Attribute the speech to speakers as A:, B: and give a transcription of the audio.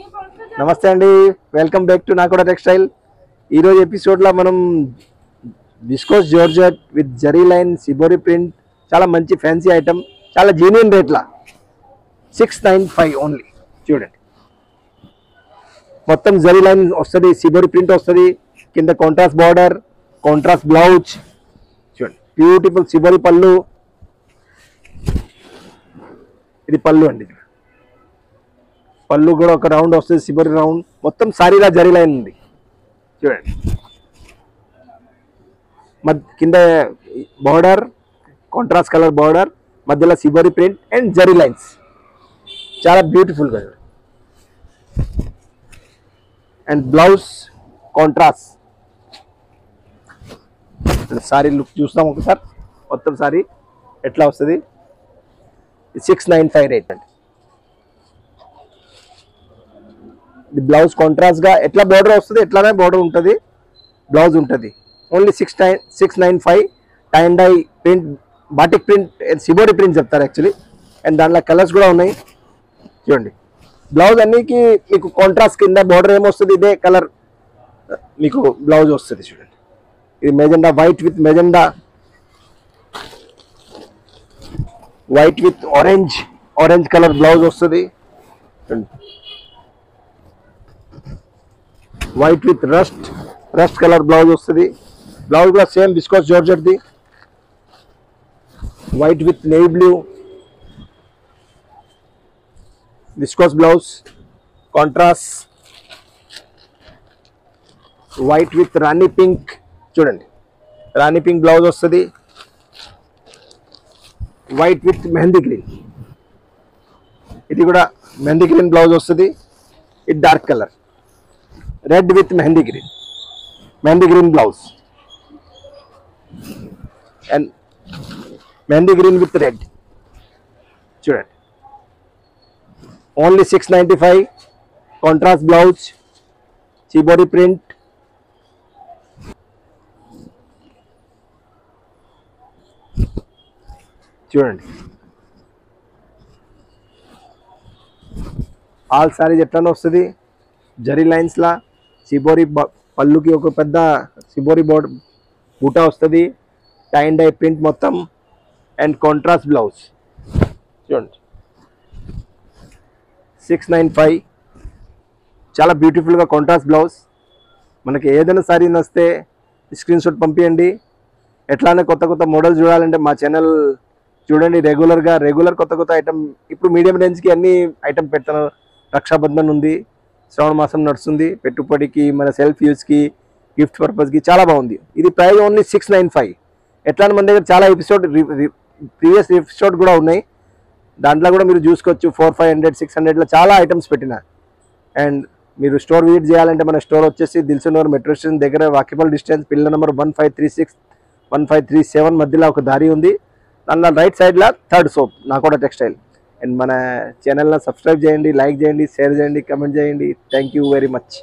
A: నమస్తే అండి, welcome back to నాకోడా textile. ఈరోజు ఎపిసోడ్లో మనం viscose georgette with zari line shibori print, చాలా మంచి ఫ్యాన్సీ ఐటమ్, చాలా జెన్యూన్ రేట్లా 695 ఓన్లీ. చూడండి, మొత్తం జరీ లైన్ వస్తుంది, సిబోరి ప్రింట్ వస్తుంది, కింద కాంట్రాస్ట్ బార్డర్, కాంట్రాస్ట్ బ్లౌజ్. చూడండి, బ్యూటిఫుల్ సిబోరి పళ్ళు. ఇది పళ్ళు అండి, పళ్ళు కూడా ఒక రౌండ్ వస్తుంది, సిబోరి రౌండ్. మొత్తం సారీలా జరీ లైన్ ఉంది. చూడండి, కింద బార్డర్, కాంట్రాస్ట్ కలర్ బార్డర్, మధ్యలో shibori print and zari lines, చాలా బ్యూటిఫుల్గా. And blouse contrast. Sorry look చూస్తాం ఒకసారి, మొత్తం సారీ ఎట్లా వస్తుంది. 695 రేట్ అండి. ఇది బ్లౌజ్ కాంట్రాస్ట్ గా ఎట్లా బోర్డర్ వస్తుంది, ఎట్లానే బోర్డర్ ఉంటుంది, బ్లౌజ్ ఉంటుంది. Only 695. Tie and dye print, batik print, shibori print చెప్తారు యాక్చువల్లీ. అండ్ దాంట్లో కలర్స్ కూడా ఉన్నాయి. చూడండి, బ్లౌజ్ అన్నికి మీకు కాంట్రాస్ట్, కింద బోర్డర్ ఏమొస్తుంది ఇదే కలర్ మీకు బ్లౌజ్ వస్తుంది. చూడండి, ఇది magenta white with magenta, white with orange colour blouse వస్తుంది. White with rust colour blouse వస్తుంది. బ్లౌజ్ కూడా సేమ్ విస్కోస్ జార్జెట్ది, white with navy blue viscose blouse, contrast white with rani pink. చూడండి, రాణి పింక్ బ్లౌజ్ వస్తుంది, వైట్ విత్ మెహందీ గ్రీన్. ఇది కూడా mehndi green blouse వస్తుంది. ఇది dark colour, red with mehndi green blouse and mehndi green with red. చూడండి, only 695. Contrast blouse, shibori print. చూడండి, all saris ఎట్లానే వస్తుంది, zari లైన్స్లా. Shibori పళ్ళుకి ఒక పెద్ద సిబోరి బూటా వస్తుంది, టై అండ్ డై ప్రింట్ మొత్తం, అండ్ కాంట్రాస్ట్ బ్లౌజ్. చూడండి, 695. చాలా బ్యూటిఫుల్గా కాంట్రాస్ట్ బ్లౌజ్. మనకి ఏదైనా సారీ నచ్చితే స్క్రీన్ షాట్ పంపించండి. ఎట్లానే కొత్త మోడల్స్ చూడాలంటే మా ఛానల్ చూడండి. రెగ్యులర్ కొత్త ఐటమ్. ఇప్పుడు మీడియం రేంజ్కి అన్ని ఐటమ్ పెడతాను. రక్షాబంధన్ ఉంది, శ్రావణ మాసం నడుస్తుంది, పెట్టుబడికి, మన సెల్ఫ్ యూజ్కి, గిఫ్ట్ పర్పస్కి చాలా బాగుంది. ఇది ప్రైస్ ఓన్లీ 695. ఎట్లా మన దగ్గర చాలా ప్రీవియస్ ఎపిసోడ్ కూడా ఉన్నాయి, దాంట్లో కూడా మీరు చూసుకోవచ్చు. 400, 500, 600లో చాలా ఐటమ్స్ పెట్టిన. అండ్ మీరు స్టోర్ విజిట్ చేయాలంటే మన స్టోర్ వచ్చేసి దిల్సుఖ్నగర్ మెట్రో స్టేషన్ దగ్గర, వాకబుల్ డిస్టెన్స్, పిల్లర్ నెంబర్ 1536, 1537 మధ్యలో ఒక దారి ఉంది. దానిలో రైట్ సైడ్లో 3rd షాప్ నాకోడా టెక్స్టైల్. అండ్ మన ఛానల్ని సబ్స్క్రైబ్ చేయండి, లైక్ చేయండి, షేర్ చేయండి, కమెంట్ చేయండి. Thank you very much.